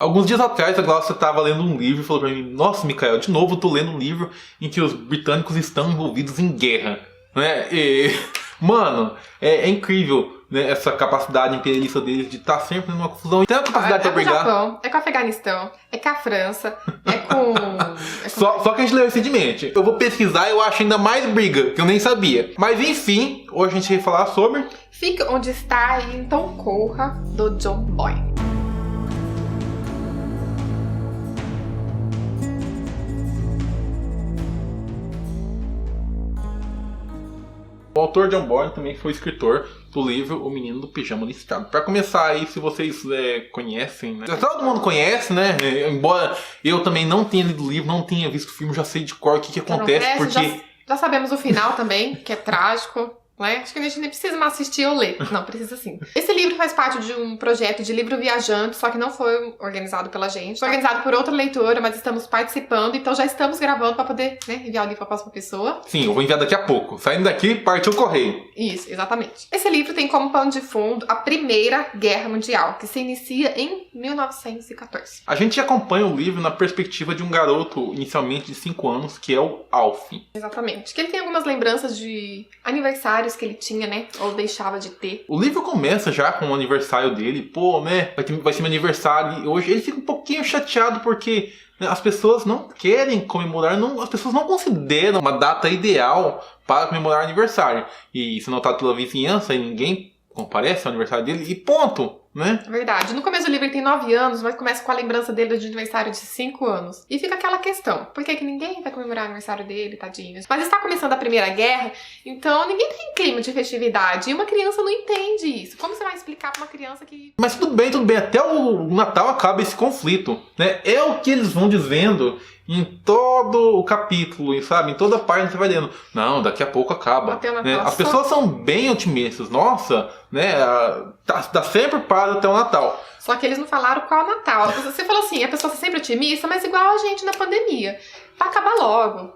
Alguns dias atrás a Glaucia estava lendo um livro e falou pra mim: Nossa, Mikael, de novo eu tô lendo um livro em que os britânicos estão envolvidos em guerra, né? Mano, é incrível, né, essa capacidade imperialista deles de estar sempre numa confusão. Tem a capacidade pra brigar. É com o Japão, é com o Afeganistão, é com a França, é com... Só que a gente leu recentemente. Eu vou pesquisar e eu acho ainda mais briga, que eu nem sabia. Mas enfim, hoje a gente vai falar sobre... Fique onde está e então corra, do John Boyne. O autor John Boyne também foi escritor do livro O Menino do Pijama Listrado. Pra começar aí, se vocês conhecem, né? Todo mundo conhece, né? Embora eu também não tenha lido o livro, não tenha visto o filme, já sei de cor o que acontece, porque... Já sabemos o final também, que é trágico. Né? Acho que a gente nem precisa mais assistir ou ler. Não, precisa sim. Esse livro faz parte de um projeto de livro viajante, só que não foi organizado pela gente. Foi organizado por outra leitora, mas estamos participando, então já estamos gravando para poder, né, enviar o livro para a próxima pessoa. Sim, eu vou enviar daqui a pouco. Saindo daqui, partiu o correio. Isso, exatamente. Esse livro tem como pano de fundo a Primeira Guerra Mundial, que se inicia em 1914. A gente acompanha o livro na perspectiva de um garoto, inicialmente de 5 anos, que é o Alf. Exatamente. Que ele tem algumas lembranças de aniversários que ele tinha, né? Ou deixava de ter. O livro começa já com o aniversário dele. Pô, né? Vai ser meu aniversário. E hoje ele fica um pouquinho chateado porque, né, as pessoas não querem comemorar. As pessoas não consideram uma data ideal para comemorar aniversário. E isso é notado pela vizinhança e ninguém comparece ao aniversário dele. E ponto, né? Verdade. No começo do livro ele tem 9 anos, mas começa com a lembrança dele de aniversário de 5 anos. E fica aquela questão. Por que ninguém vai comemorar o aniversário dele, tadinho? Mas está começando a Primeira Guerra, então ninguém tem clima de festividade. E uma criança não entende isso. Como você vai explicar pra uma criança que... Mas tudo bem. Até o Natal acaba esse conflito, né? É o que eles vão dizendo em todo o capítulo, sabe? Em toda parte você vai lendo. Não, daqui a pouco acaba. Até o Natal. Né? As pessoas são bem otimistas. Nossa, né? Tá sempre para até o Natal. Só que eles não falaram qual é o Natal. Você falou assim, a pessoa tá sempre otimista, mas igual a gente na pandemia. Vai acabar logo.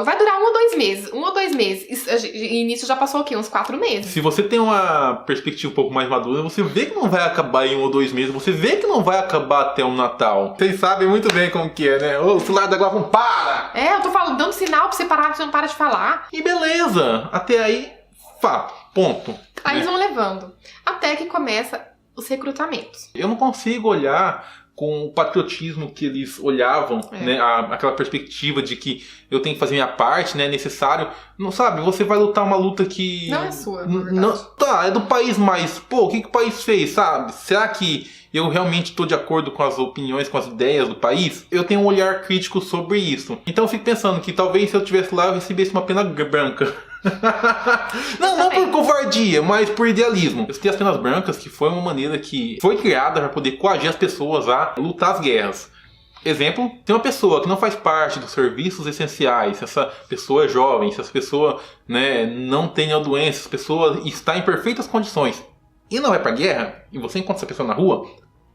Vai durar 1 ou 2 meses. 1 ou 2 meses. E nisso já passou o quê? Uns 4 meses. Se você tem uma perspectiva um pouco mais madura, você vê que não vai acabar em 1 ou 2 meses. Você vê que não vai acabar até o Natal. Vocês sabem muito bem como que é, né? O celular da Guava não para! Eu tô falando, dando sinal pra você parar, você não para de falar. E beleza. Até aí, fato. Ponto. Aí eles vão levando. Até que começa os recrutamentos. Eu não consigo olhar com o patriotismo que eles olhavam, né, aquela perspectiva de que eu tenho que fazer minha parte, né, é necessário. Não sabe, você vai lutar uma luta que... Não é sua, na verdade. Tá, é do país, mas, pô, o que o país fez, sabe? Será que eu realmente estou de acordo com as opiniões, com as ideias do país? Eu tenho um olhar crítico sobre isso. Então eu fico pensando que talvez se eu estivesse lá eu recebesse uma pena branca. não por covardia, mas por idealismo. Eu citei as penas brancas, que foi uma maneira que foi criada para poder coagir as pessoas a lutar as guerras. Exemplo, tem uma pessoa que não faz parte dos serviços essenciais, se essa pessoa é jovem, se essa pessoa, né, não tem a doença, se essa pessoa está em perfeitas condições e não vai pra guerra, e você encontra essa pessoa na rua,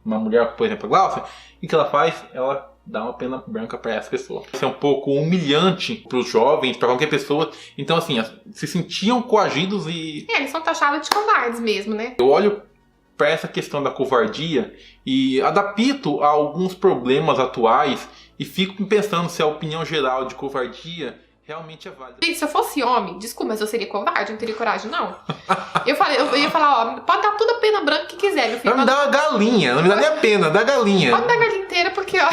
uma mulher, por exemplo, a Glaucia, o que ela faz? Ela dá uma pena branca para essa pessoa. Isso é um pouco humilhante para os jovens, para qualquer pessoa. Então, assim, se sentiam coagidos e... eles são taxados de covardes mesmo, né? Eu olho para essa questão da covardia e adapto a alguns problemas atuais e fico pensando se a opinião geral de covardia realmente é válida. Gente, se eu fosse homem, desculpa, mas eu seria covarde, eu não teria coragem, não. Eu ia falar, ó, pode dar toda a pena branca que quiser, meu filho. Não me dá uma galinha, não me dá nem a pena, dá galinha. Pode dar a galinha inteira, porque, ó...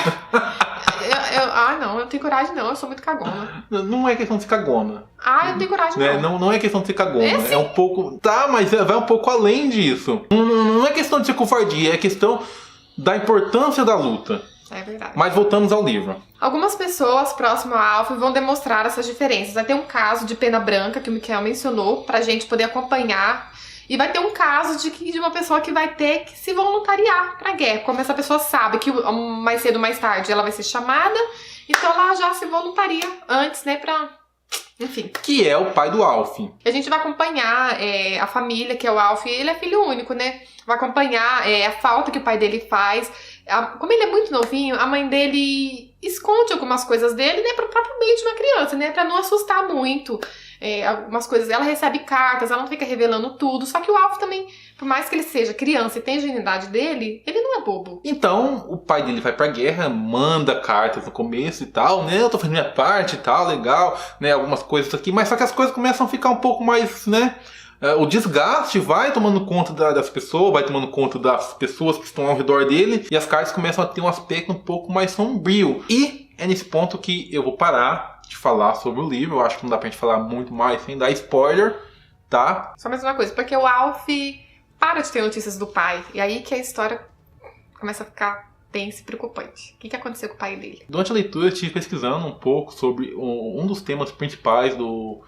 não, eu não tenho coragem, não, eu sou muito cagona. Não é questão de ser cagona. Eu não tenho coragem, não. Não é questão de ser cagona, É um pouco... Tá, mas vai um pouco além disso. Não é questão de ser covardia, é questão da importância da luta. É verdade. Mas voltamos ao livro. Algumas pessoas próximas a Alf vão demonstrar essas diferenças. Vai ter um caso de pena branca, que o Mikael mencionou, pra gente poder acompanhar. E vai ter um caso de uma pessoa que vai ter que se voluntariar pra guerra. Como essa pessoa sabe que mais cedo ou mais tarde ela vai ser chamada, então ela já se voluntaria antes, né, pra... Enfim. Que é o pai do Alf. A gente vai acompanhar a família, que é o Alf. Ele é filho único, né? Vai acompanhar a falta que o pai dele faz. Como ele é muito novinho, a mãe dele esconde algumas coisas dele, né? Pro próprio meio de uma criança, né? Pra não assustar muito. algumas coisas. Ela recebe cartas, ela não fica revelando tudo. Só que o Alf também, por mais que ele seja criança e tenha a ingenuidade dele, ele não é bobo. Então, o pai dele vai pra guerra, manda cartas no começo e tal, né? Eu tô fazendo minha parte e tal, legal, né? Algumas coisas aqui, mas só que as coisas começam a ficar um pouco mais, né? O desgaste vai tomando conta das pessoas, vai tomando conta das pessoas que estão ao redor dele, e as cartas começam a ter um aspecto um pouco mais sombrio. E é nesse ponto que eu vou parar de falar sobre o livro. Eu acho que não dá pra gente falar muito mais sem dar spoiler, tá? Só mais uma coisa, porque o Alf para de ter notícias do pai, e aí que a história começa a ficar tensa e preocupante. O que aconteceu com o pai dele? Durante a leitura eu estive pesquisando um pouco sobre um dos temas principais do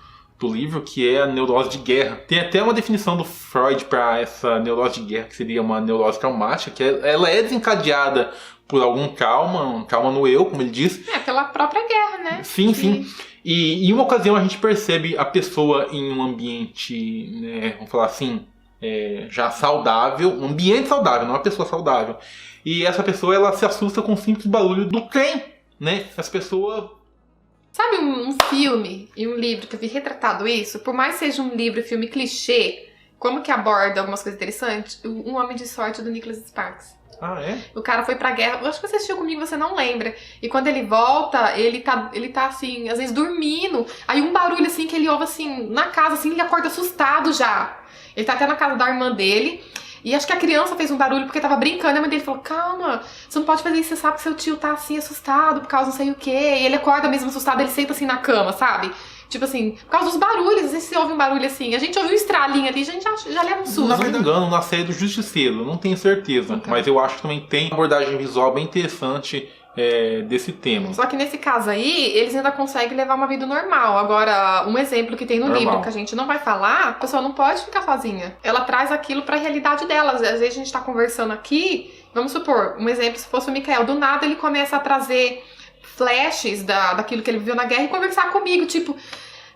livro, que é a neurose de guerra. Tem até uma definição do Freud para essa neurose de guerra, que seria uma neurose traumática, que ela é desencadeada por algum trauma, um trauma no eu, como ele diz. Pela própria guerra, né? Sim, sim. E em uma ocasião a gente percebe a pessoa em um ambiente, né, vamos falar assim, já saudável, um ambiente saudável, não uma pessoa saudável. E essa pessoa, ela se assusta com o simples barulho do trem, né? Essa pessoa... Sabe um filme e um livro que eu vi retratado isso? Por mais que seja um livro e filme clichê, como que aborda algumas coisas interessantes? Um Homem de Sorte, do Nicholas Sparks. Ah, é? O cara foi pra guerra, eu acho que você assistiu comigo, você não lembra. E quando ele volta, ele tá assim, às vezes dormindo. Aí um barulho assim que ele ouve assim, na casa, assim, ele acorda assustado já. Ele tá até na casa da irmã dele. E acho que a criança fez um barulho porque tava brincando. E a mãe dele falou, calma, você não pode fazer isso, você sabe que seu tio tá assim, assustado por causa não sei o quê. E ele acorda mesmo assustado, ele senta assim na cama, sabe? Tipo assim, por causa dos barulhos, às vezes você ouve um barulho assim. A gente ouviu um estralinho ali, a gente já leva um susto. Se não me engano, na série do Justiceiro, não tenho certeza. Então. Mas eu acho que também tem uma abordagem visual bem interessante desse tema. Só que nesse caso aí, eles ainda conseguem levar uma vida normal. Agora, um exemplo que tem no livro, que a gente não vai falar, a pessoa não pode ficar sozinha. Ela traz aquilo pra realidade dela. Às vezes a gente tá conversando aqui, vamos supor, um exemplo, se fosse o Mikael, do nada ele começa a trazer flashes daquilo que ele viveu na guerra e conversar comigo, tipo...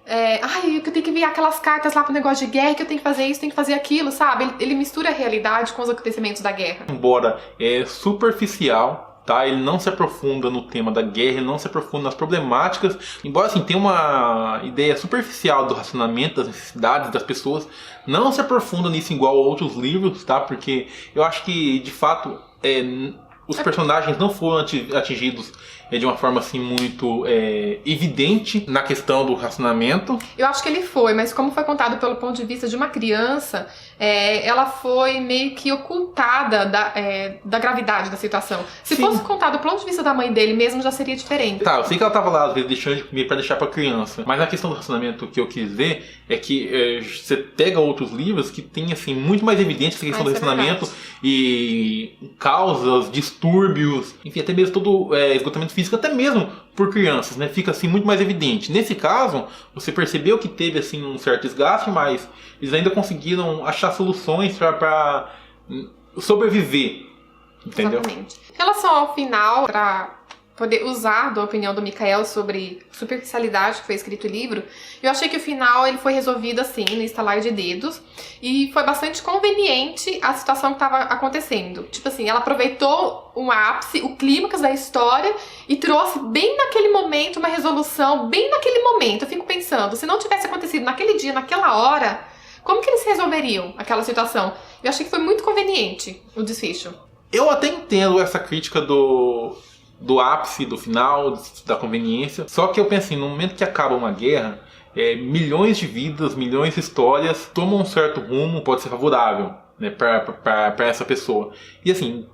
eu tenho que enviar aquelas cartas lá pro negócio de guerra, que eu tenho que fazer isso, tenho que fazer aquilo, sabe? Ele mistura a realidade com os acontecimentos da guerra. Embora superficial, tá? Ele não se aprofunda no tema da guerra, ele não se aprofunda nas problemáticas. Embora assim tenha uma ideia superficial do racionamento, das necessidades das pessoas, não se aprofunda nisso igual a outros livros, tá? Porque eu acho que, de fato, os personagens não foram atingidos de uma forma assim muito evidente na questão do racionamento. Eu acho que ele foi, mas como foi contado pelo ponto de vista de uma criança, ela foi meio que ocultada da gravidade da situação. Se Sim. fosse contado pelo ponto de vista da mãe dele mesmo, já seria diferente. Tá, eu sei que ela tava lá às vezes deixando de comer pra deixar pra criança, mas na questão do racionamento, o que eu quis dizer é que você pega outros livros que tem assim muito mais evidente essa questão do racionamento e causas, distúrbios, enfim, até mesmo todo esgotamento físico, até mesmo por crianças, né? Fica assim muito mais evidente. Nesse caso, você percebeu que teve assim um certo desgaste, mas eles ainda conseguiram achar soluções para sobreviver, entendeu? Exatamente. Em relação ao final, para poder usar da opinião do Mikael sobre superficialidade que foi escrito o livro, eu achei que o final ele foi resolvido assim, no estalar de dedos, e foi bastante conveniente a situação que estava acontecendo. Tipo assim, ela aproveitou um ápice, o clímax da história, e trouxe bem naquele momento uma resolução, bem naquele momento. Eu fico pensando, se não tivesse acontecido naquele dia, naquela hora, como que eles resolveriam aquela situação? Eu achei que foi muito conveniente o desfecho. Eu até entendo essa crítica do ápice, do final, da conveniência. Só que eu penso assim, no momento que acaba uma guerra, milhões de vidas, milhões de histórias tomam um certo rumo, pode ser favorável, né, para essa pessoa. E assim,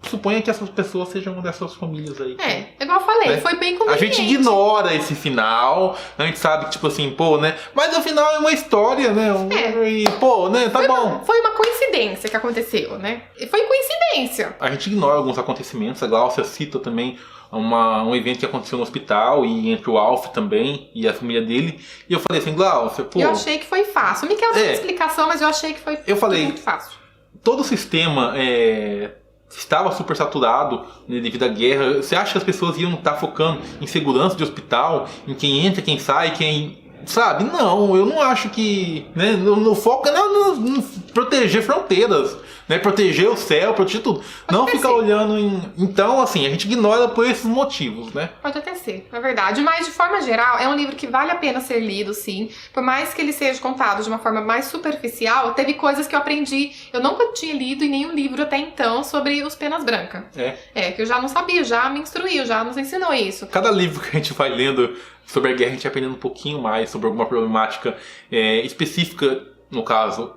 suponha que essas pessoas sejam uma dessas famílias aí. Igual eu falei, foi bem conveniente. A gente ignora esse final, a gente sabe que tipo assim, pô, né? Mas o final é uma história, né? E pô, né? Tá bom. Foi uma coincidência que aconteceu, né? E foi coincidência. A gente ignora alguns acontecimentos, a Glaucia cita também um evento que aconteceu no hospital e entre o Alf também e a família dele. E eu falei assim, Glaucia, pô... Eu achei que foi fácil. O Mikael tem explicação, mas eu achei que foi muito fácil. Todo o sistema estava super saturado, né, devido à guerra. Você acha que as pessoas iam estar focando em segurança de hospital, em quem entra, quem sai, quem... Sabe? Não, eu não acho que... Né, no foco é proteger fronteiras. né? Proteger o céu, proteger tudo. Não ficar olhando em... Então, assim, a gente ignora por esses motivos, né? Pode até ser, é verdade. Mas, de forma geral, é um livro que vale a pena ser lido, sim. Por mais que ele seja contado de uma forma mais superficial, teve coisas que eu aprendi. Eu nunca tinha lido em nenhum livro até então sobre os Penas Brancas. Que eu já não sabia, já me instruiu, já nos ensinou isso. Cada livro que a gente vai lendo sobre a guerra, a gente vai aprendendo um pouquinho mais sobre alguma problemática específica. No caso,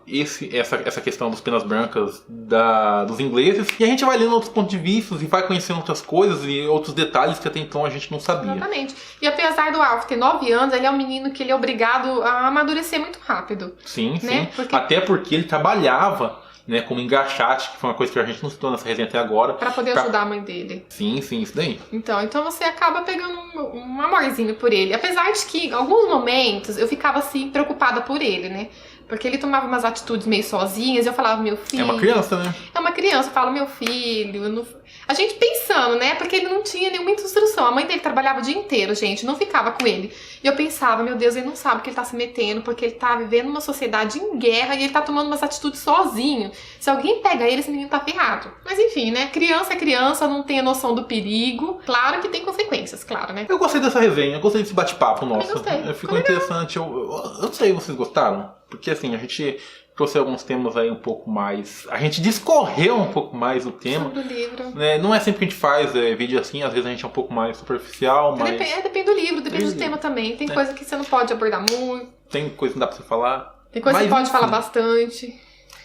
essa questão dos Penas Brancas dos ingleses. E a gente vai lendo outros pontos de vista e vai conhecendo outras coisas e outros detalhes que até então a gente não sabia. Exatamente. E apesar do Alf ter 9 anos, ele é um menino que ele é obrigado a amadurecer muito rápido. Sim, né? Sim. Até porque ele trabalhava, né, como engraxate, que foi uma coisa que a gente não citou nessa resenha até agora. Pra poder ajudar a mãe dele. Sim, isso daí. Então você acaba pegando um amorzinho por ele. Apesar de que, em alguns momentos, eu ficava, assim, preocupada por ele, né? Porque ele tomava umas atitudes meio sozinhas e eu falava, meu filho... É uma criança, né? É uma criança, eu falo, meu filho... Não... A gente pensando, né? Porque ele não tinha nenhuma instrução. A mãe dele trabalhava o dia inteiro, gente, não ficava com ele. E eu pensava, meu Deus, ele não sabe que ele tá se metendo, porque ele tá vivendo numa sociedade em guerra e ele tá tomando umas atitudes sozinho. Se alguém pega ele, esse menino tá ferrado. Mas enfim, né? Criança é criança, não tem a noção do perigo. Claro que tem consequências, claro, né? Eu gostei dessa resenha, eu gostei desse bate-papo nosso. Eu gostei. Ficou interessante. Eu não sei se vocês gostaram, porque assim, a gente trouxe alguns temas aí um pouco mais... A gente discorreu um pouco mais do tema. Sobre o livro. Né? Não é sempre que a gente faz vídeo assim, às vezes a gente é um pouco mais superficial, mas... Depende do livro, depende do tema também. Tem coisa que você não pode abordar muito. Tem coisa que não dá pra você falar. Tem coisa que você pode falar bastante.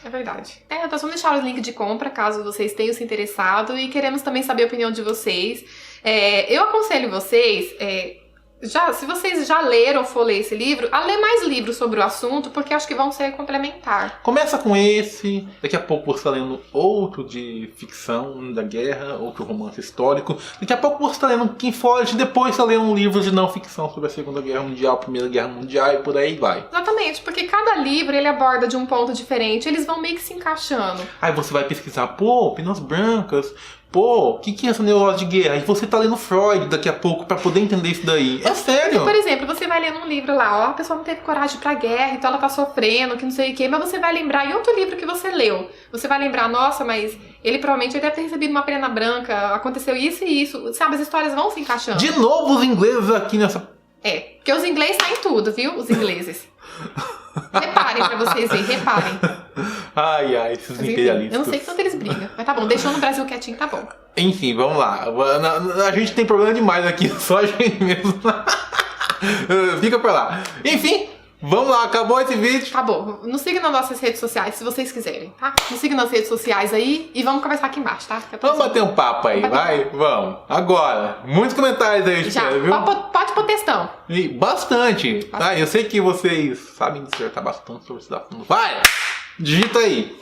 É verdade. Nós vamos deixar o link de compra, caso vocês tenham se interessado. E queremos também saber a opinião de vocês. Eu aconselho vocês... se vocês já leram ou for ler esse livro, a ler mais livros sobre o assunto, porque acho que vão ser complementar. Começa com esse, daqui a pouco você está lendo outro de ficção da guerra, outro romance histórico. Daqui a pouco você está lendo King Follett, depois você lê um livro de não ficção sobre a Segunda Guerra Mundial, Primeira Guerra Mundial e por aí vai. Exatamente, porque cada livro ele aborda de um ponto diferente, eles vão meio que se encaixando. Aí você vai pesquisar, Penas Brancas... o que é essa neurose de guerra? E você tá lendo Freud daqui a pouco pra poder entender isso daí. É sério. Por exemplo, você vai lendo um livro lá, a pessoa não teve coragem de ir pra guerra, então ela tá sofrendo, que não sei o quê, mas você vai lembrar em outro livro que você leu. Você vai lembrar, nossa, mas ele provavelmente deve ter recebido uma pena branca, aconteceu isso e isso. Sabe, as histórias vão se encaixando. De novo os ingleses aqui nessa... Porque os ingleses saem tudo, viu? Os ingleses. Reparem pra vocês verem, reparem. Ai, esses imperialistas. Eu não sei quanto eles brigam, mas tá bom, deixando o Brasil quietinho, tá bom. Enfim, vamos lá. A gente tem problema demais aqui, só a gente mesmo. Fica pra lá. Enfim, vamos lá, acabou esse vídeo. Acabou. Nos siga nas nossas redes sociais, se vocês quiserem, tá? Nos siga nas redes sociais aí e vamos conversar aqui embaixo, tá? Vamos bater um papo aí, vai? Vamos. Agora, muitos comentários aí, viu? Pode pôr textão. E bastante. Tá? Eu sei que vocês sabem dissertar bastante sobre esse assunto. Vai! Digita aí.